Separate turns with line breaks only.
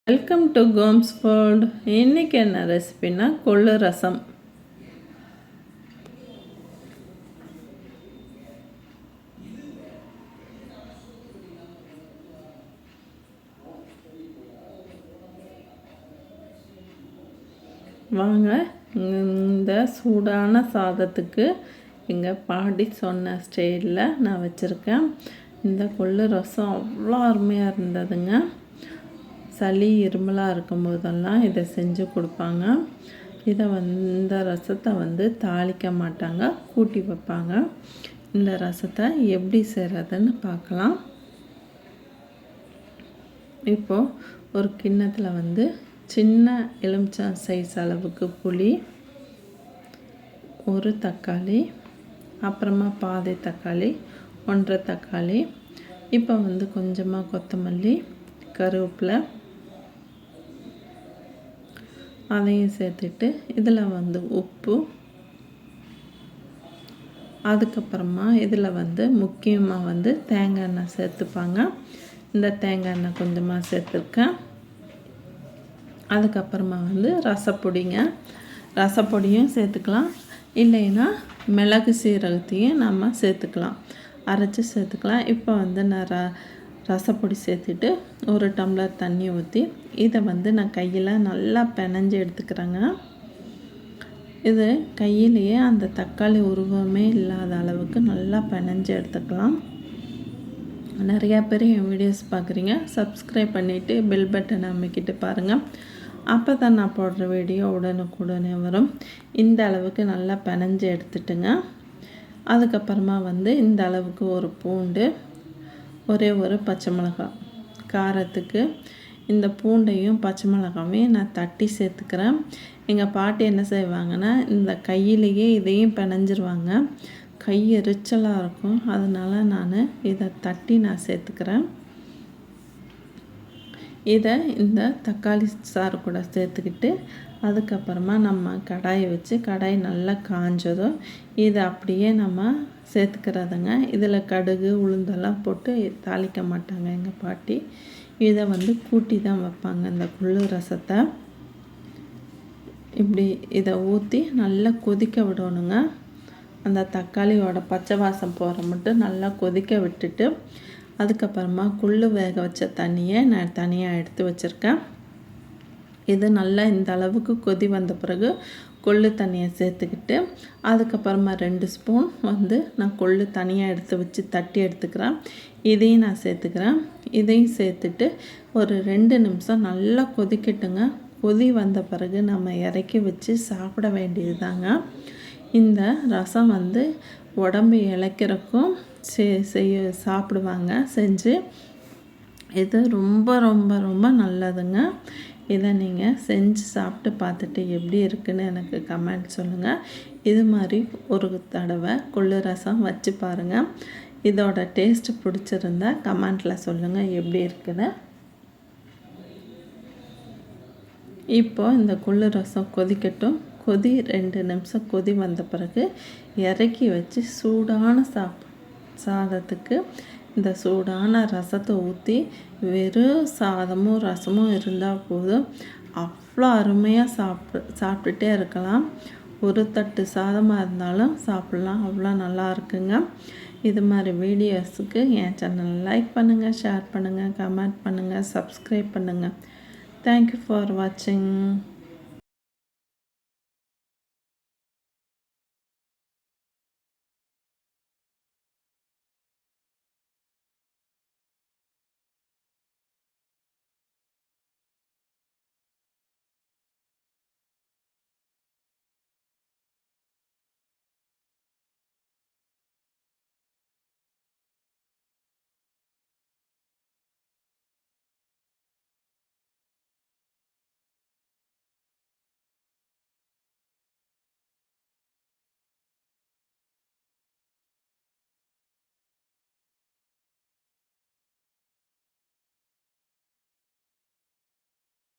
Welcome to Gomez world. இன்றைக்கி என்ன ரெசிபின்னா கொள்ளு ரசம். வாங்க, இந்த சூடான சாதத்துக்கு எங்கள் பாட்டி சொன்ன ஸ்டைலில் நான் வச்சுருக்கேன். இந்த கொள்ளு ரசம் அவ்வளோ அருமையாக இருந்ததுங்க. சளி இருமலாக இருக்கும்போதெல்லாம் இதை செஞ்சு கொடுப்பாங்க. இந்த ரசத்தை தாளிக்க மாட்டாங்க, கூட்டி வைப்பாங்க. இந்த ரசத்தை எப்படி செய்கிறதுன்னு பார்க்கலாம். இப்போது ஒரு கிண்ணத்தில் சின்ன எலுமிச்சம் சைஸ் அளவுக்கு புளி, ஒரு தக்காளி, அப்புறமா பாதி தக்காளி, 1.5 தக்காளி, இப்போ கொஞ்சமாக கொத்தமல்லி, கருவேப்பிலை அதையும் சேர்த்துட்டு இதில் உப்பு, அதுக்கப்புறமா இதில் முக்கியமாக தேங்காய் எண்ணெய் சேர்த்துப்பாங்க. இந்த தேங்காய் எண்ணெய் கொஞ்சமாக சேர்த்துருக்கேன். அதுக்கப்புறமா ரசப்பொடிங்க, ரசப்பொடியும் சேர்த்துக்கலாம். இல்லைன்னா மிளகு சீரகத்தையும் நம்ம சேர்த்துக்கலாம், அரைச்சி சேர்த்துக்கலாம். இப்போ நான் ரசப்பொடி சேர்த்துட்டு ஒரு டம்ளர் தண்ணி ஊற்றி இதை நான் கையில் நல்லா பிணைஞ்சு எடுத்துக்கிறேங்க. இது கையிலேயே அந்த தக்காளி உருவமே இல்லாத அளவுக்கு நல்லா பிணைஞ்சு எடுத்துக்கலாம். நிறையா பேர் என் வீடியோஸ் பார்க்குறீங்க, சப்ஸ்கிரைப் பண்ணிவிட்டு பெல் பட்டன் அமைக்கிட்டு பாருங்கள். அப்போ தான் நான் போடுற வீடியோ உடனுக்குடனே வரும். இந்த அளவுக்கு நல்லா பிணைஞ்சு எடுத்துட்டுங்க. அதுக்கப்புறமா இந்த அளவுக்கு ஒரு பூண்டு, ஒரே ஒரு பச்சை மிளகாய், காரத்துக்கு இந்த பூண்டையும் பச்சை மிளகாவையும் நான் தட்டி சேர்த்துக்கிறேன். எங்கள் பாட்டி என்ன செய்வாங்கன்னா, இந்த கையிலேயே இதையும் பிணைஞ்சிருவாங்க. கை எரிச்சலாக இருக்கும், அதனால் நான் இதை தட்டி நான் சேர்த்துக்கிறேன். இதை இந்த தக்காளி சாறு கூட சேர்த்துக்கிட்டு அதுக்கப்புறமா நம்ம கடாயை வச்சு, கடாய் நல்லா காஞ்சதும் இதை அப்படியே நம்ம சேர்த்துக்கிறதுங்க. இதில் கடுகு உளுந்தெல்லாம் போட்டு தாளிக்க மாட்டாங்க எங்கள் பாட்டி. இதை கூட்டி தான் வைப்பாங்க. இந்த கொள்ளு ரசத்தை இப்படி இதை ஊற்றி நல்லா கொதிக்க விடணுங்க. அந்த தக்காளியோட பச்சை வாசம் போகிற மட்டும் நல்லா கொதிக்க விட்டுட்டு அதுக்கப்புறமா கொள்ளு வேக வச்ச தண்ணியை நான் தனியாக எடுத்து வச்சுருக்கேன். இது நல்லா இந்த அளவுக்கு கொதி வந்த பிறகு கொள்ளு தண்ணியை சேர்த்துக்கிட்டு அதுக்கப்புறமா 2 ஸ்பூன் நான் கொள்ளு தனியாக எடுத்து வச்சு தட்டி எடுத்துக்கிறேன். இதையும் நான் சேர்த்துக்கிறேன். இதையும் சேர்த்துட்டு ஒரு 2 நிமிஷம் நல்லா கொதிக்கட்டுங்க. கொதி வந்த பிறகு நம்ம இறக்கி வச்சு சாப்பிட வேண்டியது தாங்க. இந்த ரசம் உடம்பு இளைக்கிறக்கும் சாப்பிடுவாங்க செஞ்சு. இது ரொம்ப ரொம்ப ரொம்ப நல்லதுங்க. இதை நீங்கள் செஞ்சு சாப்பிட்டு பார்த்துட்டு எப்படி இருக்குன்னு எனக்கு கமெண்ட் சொல்லுங்கள். இது மாதிரி ஒரு தடவை கொள்ளு ரசம் வச்சு பாருங்கள். இதோட டேஸ்ட்டு பிடிச்சிருந்தா கமெண்ட்டில் சொல்லுங்கள் எப்படி இருக்குன்னு. இப்போது இந்த கொள்ளு ரசம் கொதிக்கட்டும். 2 நிமிஷம் கொதி வந்த பிறகு இறக்கி வச்சு சூடான சாதத்துக்கு இந்த சூடான ரசத்தை ஊற்றி வெறும் சாதமும் ரசமும் இருந்தால் போதும், அவ்வளோ அருமையாக சாப்பிட்டுட்டே இருக்கலாம். ஒரு தட்டு சாதமாக இருந்தாலும் சாப்பிட்லாம், அவ்வளோ நல்லா இருக்குங்க. இது மாதிரி வீடியோஸுக்கு என் சேனலை லைக் பண்ணுங்கள், ஷேர் பண்ணுங்கள், கமெண்ட் பண்ணுங்கள், சப்ஸ்கிரைப் பண்ணுங்கள். தேங்க்யூ ஃபார் வாட்சிங்.